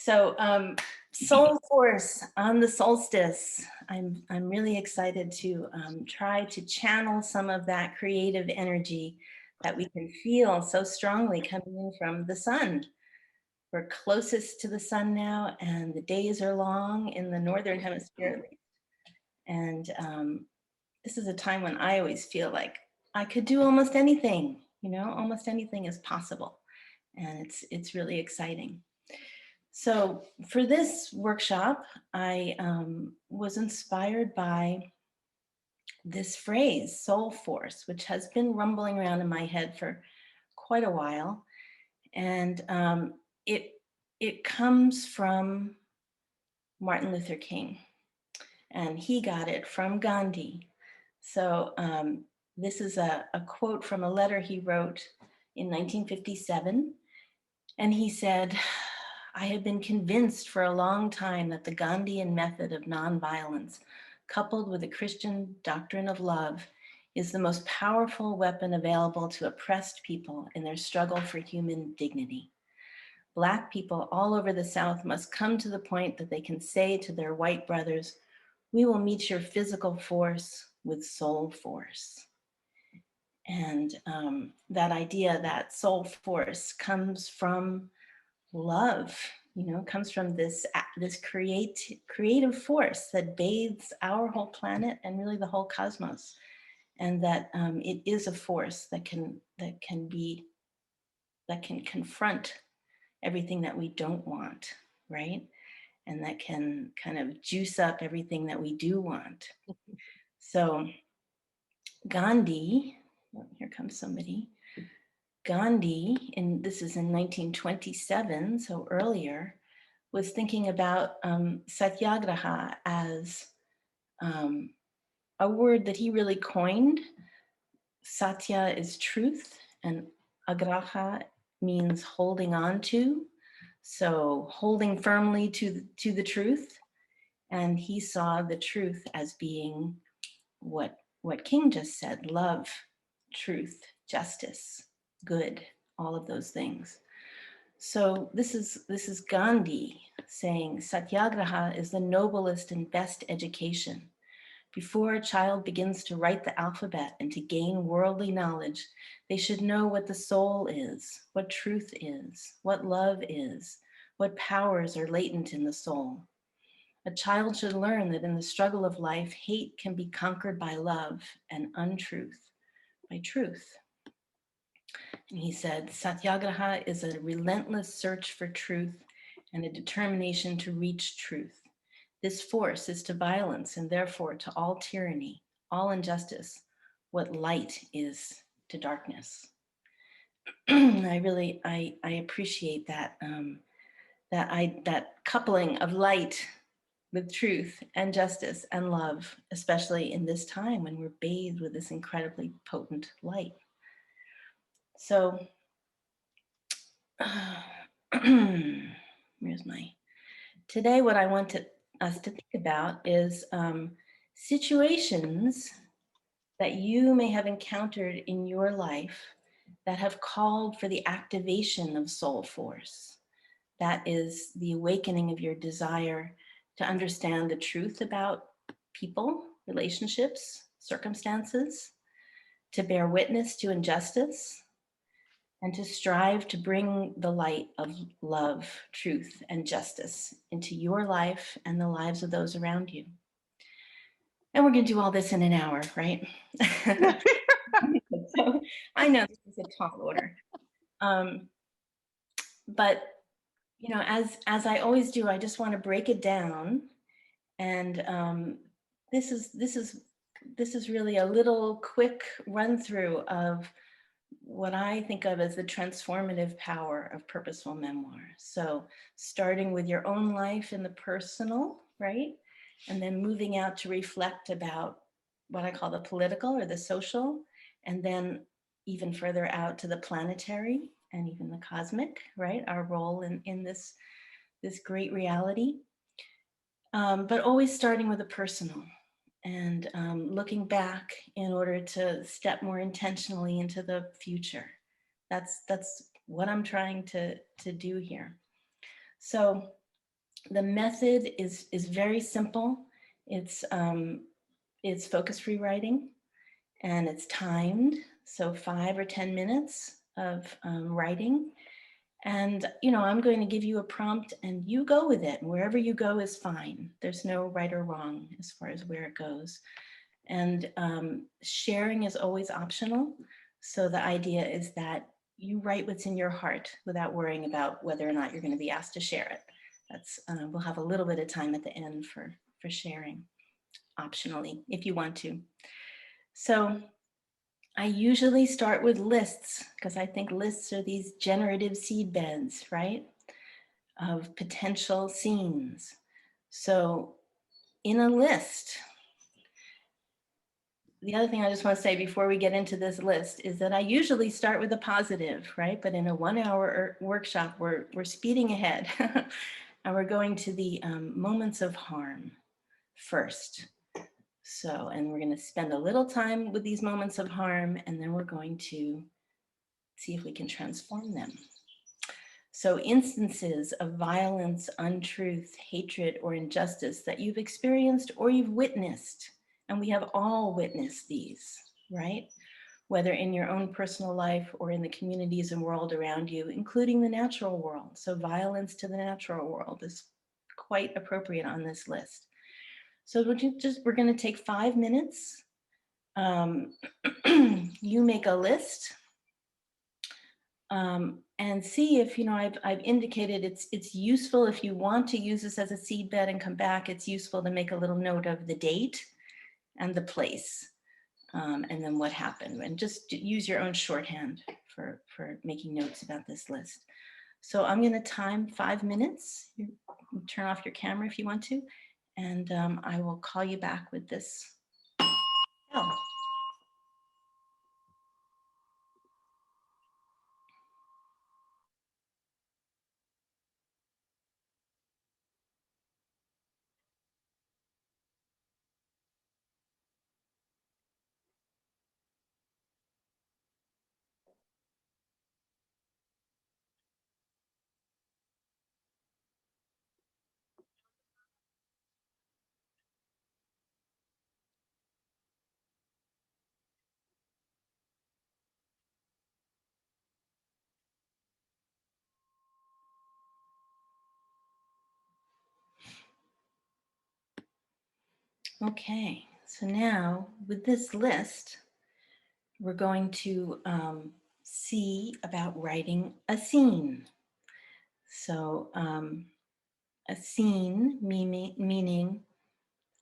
Soul Force on the solstice. I'm really excited to try to channel some of that creative energy that we can feel so strongly coming in from the sun. We're closest to the sun now, and the days are long in the northern hemisphere at least. And this is a time when I always feel like I could do almost anything. Almost anything is possible, and it's really exciting. So for this workshop, I was inspired by this phrase, soul force, which has been rumbling around in my head for quite a while. And it comes from Martin Luther King, and he got it from Gandhi. So this is a quote from a letter he wrote in 1957. And he said, "I have been convinced for a long time that the Gandhian method of nonviolence, coupled with the Christian doctrine of love, is the most powerful weapon available to oppressed people in their struggle for human dignity. Black people all over the South must come to the point that they can say to their white brothers, 'We will meet your physical force with soul force.'" And that idea, that soul force, comes from love, comes from this creative force that bathes our whole planet and really the whole cosmos, and that it is a force that can confront everything that we don't want, right? And that can kind of juice up everything that we do want. So Gandhi, oh, here comes somebody. Gandhi, and this is in 1927, so earlier, was thinking about satyagraha as a word that he really coined. Satya is truth, and agraha means holding on to, so holding firmly to the truth. And he saw the truth as being what King just said: love, truth, justice, good, all of those things. So this is Gandhi saying satyagraha is the noblest and best education. Before a child begins to write the alphabet and to gain worldly knowledge, they should know what the soul is, what truth is, what love is, what powers are latent in the soul. A child should learn that in the struggle of life, hate can be conquered by love and untruth by truth. And he said, satyagraha is a relentless search for truth and a determination to reach truth. This force is to violence and therefore to all tyranny, all injustice, what light is to darkness. I appreciate that, that coupling of light with truth and justice and love, especially in this time when we're bathed with this incredibly potent light. So today what I want us to think about is situations that you may have encountered in your life that have called for the activation of soul force. That is the awakening of your desire to understand the truth about people, relationships, circumstances, to bear witness to injustice, and to strive to bring the light of love, truth, and justice into your life and the lives of those around you. And we're going to do all this in an hour, right? So I know this is a tall order. But as I always do, I just want to break it down. And this is really a little quick run through of what I think of as the transformative power of purposeful memoir. So starting with your own life in the personal, right? And then moving out to reflect about what I call the political or the social, and then even further out to the planetary and even the cosmic, right? Our role in this great reality. But always starting with the personal and looking back in order to step more intentionally into the future. That's what I'm trying to do here. So The method is very simple. It's focus-free writing, and it's timed. So 5 or 10 minutes of writing. And, you know, I'm going to give you a prompt and you go with it. Wherever you go is fine. There's no right or wrong as far as where it goes. And sharing is always optional. So the idea is that you write what's in your heart without worrying about whether or not you're going to be asked to share it. That's we'll have a little bit of time at the end for sharing optionally if you want to. So I usually start with lists because I think lists are these generative seed beds, right? Of potential scenes. So in a list, the other thing I just want to say before we get into this list is that I usually start with a positive, right? But in a 1 hour workshop, we're speeding ahead and we're going to the moments of harm first. So, and we're going to spend a little time with these moments of harm, and then we're going to see if we can transform them. So instances of violence, untruth, hatred, or injustice that you've experienced or you've witnessed, and we have all witnessed these, right? Whether in your own personal life or in the communities and world around you, including the natural world. So violence to the natural world is quite appropriate on this list. So we're going to take 5 minutes. You make a list. And see if, you know, I've indicated it's useful if you want to use this as a seed bed and come back, it's useful to make a little note of the date and the place, and then what happened, and just use your own shorthand for making notes about this list. So I'm going to time 5 minutes. You turn off your camera if you want to, and I will call you back with this. Oh. Okay, so now with this list, we're going to see about writing a scene. So a scene meaning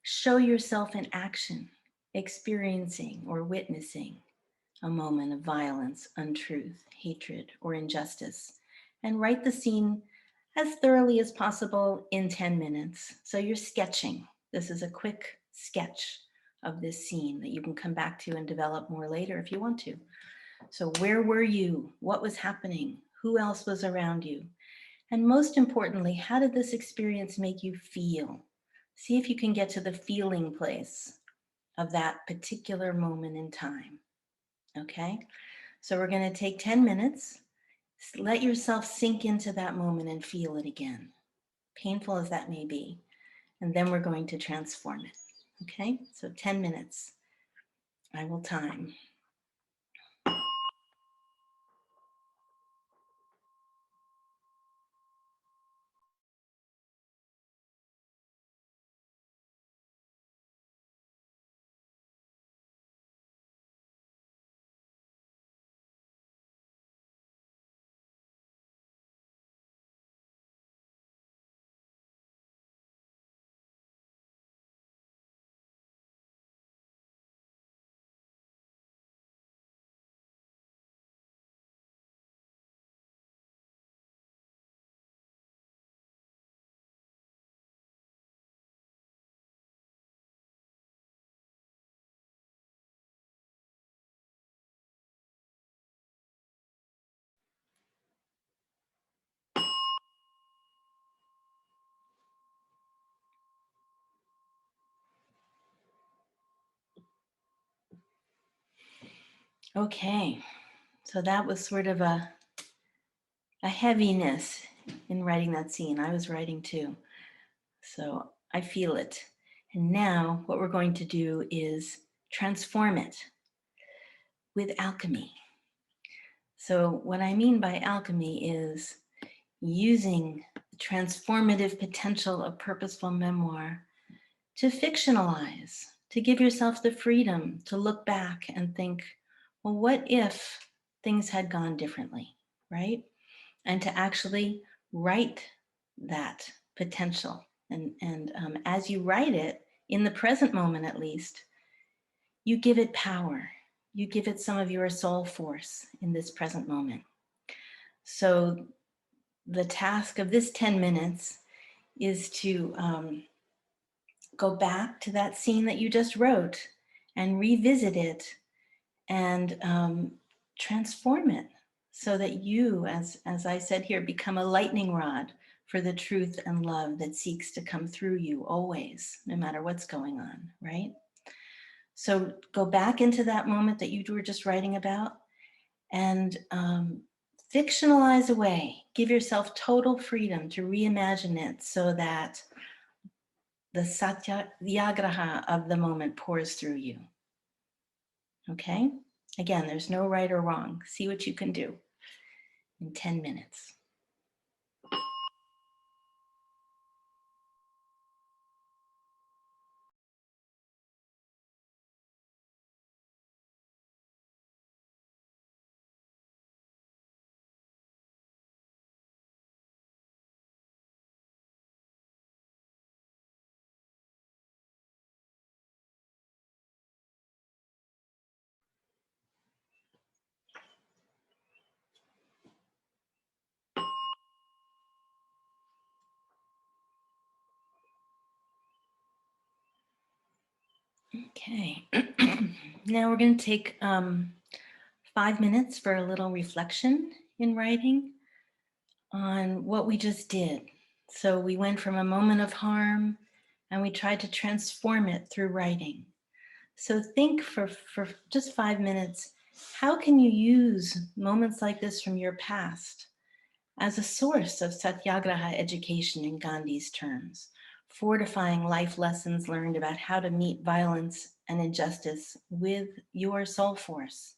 show yourself in action, experiencing or witnessing a moment of violence, untruth, hatred, or injustice, and write the scene as thoroughly as possible in 10 minutes. So you're sketching. This is a quick sketch of this scene that you can come back to and develop more later if you want to. So where were you? What was happening? Who else was around you? And most importantly, how did this experience make you feel? See if you can get to the feeling place of that particular moment in time. Okay? So we're going to take 10 minutes. Let yourself sink into that moment and feel it again, painful as that may be. And then we're going to transform it. Okay? So 10 minutes. I will time. Okay. So that was sort of a heaviness in writing that scene. I was writing too. So I feel it. And now what we're going to do is transform it with alchemy. So what I mean by alchemy is using the transformative potential of purposeful memoir to fictionalize, to give yourself the freedom to look back and think, well, what if things had gone differently, right? And to actually write that potential. And as you write it, in the present moment at least, you give it power. You give it some of your soul force in this present moment. So the task of this 10 minutes is to go back to that scene that you just wrote and revisit it and transform it so that you, as I said here, become a lightning rod for the truth and love that seeks to come through you always, no matter what's going on, right? So go back into that moment that you were just writing about and fictionalize away. Give yourself total freedom to reimagine it so that the satyagraha of the moment pours through you. Okay? Again, there's no right or wrong. See what you can do in 10 minutes. Okay. Now we're going to take 5 minutes for a little reflection in writing on what we just did. So we went from a moment of harm and we tried to transform it through writing. So think for just 5 minutes, how can you use moments like this from your past as a source of satyagraha education in Gandhi's terms, fortifying life lessons learned about how to meet violence and injustice with your soul force?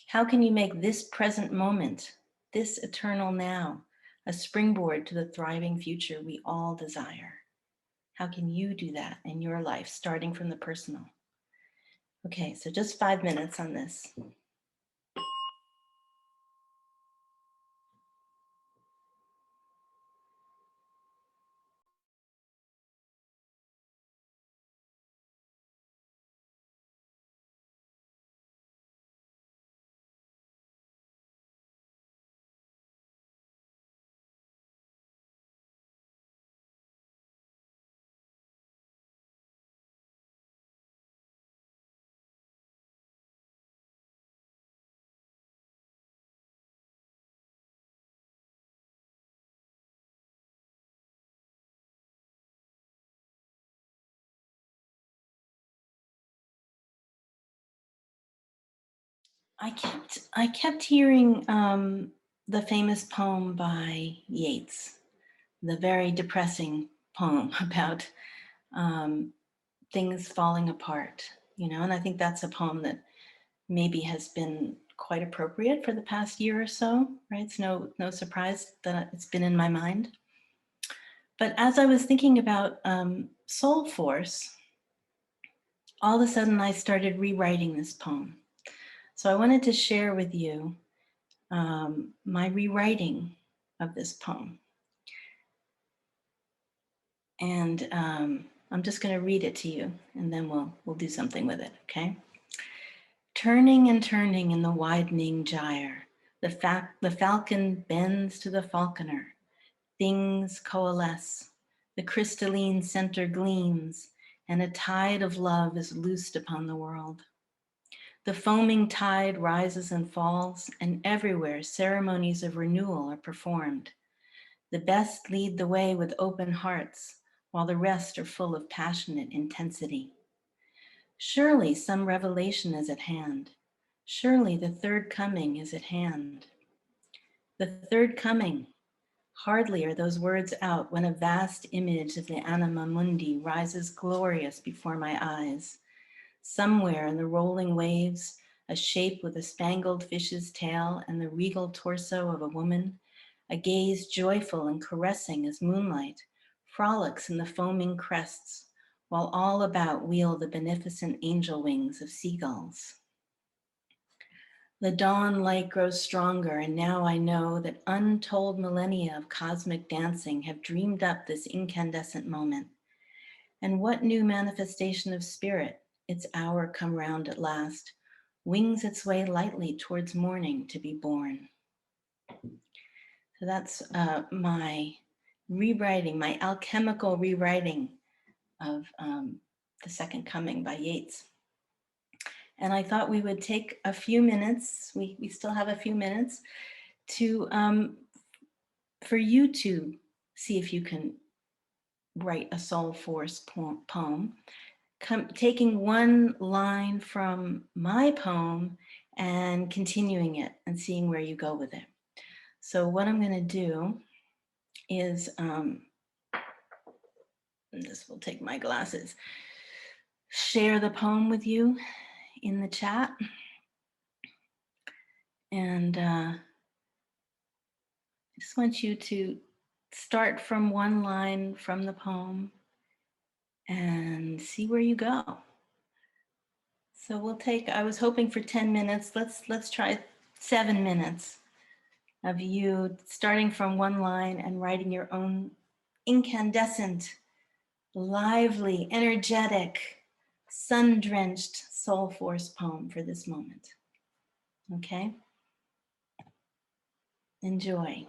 How can you make this present moment, this eternal now, a springboard to the thriving future we all desire? How can you do that in your life, starting from the personal? Okay, so just 5 minutes on this. I kept hearing the famous poem by Yeats, the very depressing poem about things falling apart, you know, and I think that's a poem that maybe has been quite appropriate for the past year or so, right? It's no surprise that it's been in my mind. But as I was thinking about soul force, all of a sudden I started rewriting this poem. So I wanted to share with you my rewriting of this poem. And I'm just going to read it to you, and then we'll do something with it, okay? Turning and turning in the widening gyre, the falcon bends to the falconer. Things coalesce, the crystalline center gleams, and a tide of love is loosed upon the world. The foaming tide rises and falls, and everywhere ceremonies of renewal are performed. The best lead the way with open hearts, while the rest are full of passionate intensity. Surely some revelation is at hand. Surely the third coming is at hand. The third coming, Hardly are those words out when a vast image of the anima mundi rises glorious before my eyes. Somewhere in the rolling waves, a shape with a spangled fish's tail and the regal torso of a woman, a gaze joyful and caressing as moonlight, frolics in the foaming crests, while all about wheel the beneficent angel wings of seagulls. The dawn light grows stronger, and now I know that untold millennia of cosmic dancing have dreamed up this incandescent moment. And what new manifestation of spirit, its hour come round at last, wings its way lightly towards morning to be born. So that's my rewriting, my alchemical rewriting of The Second Coming by Yeats. And I thought we would take a few minutes, we still have a few minutes, to for you to see if you can write a soul force poem, taking one line from my poem and continuing it and seeing where you go with it. So what I'm going to do is, this will take my glasses, share the poem with you in the chat. And just want you to start from one line from the poem and see where you go. So we'll take, I was hoping for 10 minutes. Let's try 7 minutes of you starting from one line and writing your own incandescent, lively, energetic, sun-drenched soul force poem for this moment. Okay? Enjoy.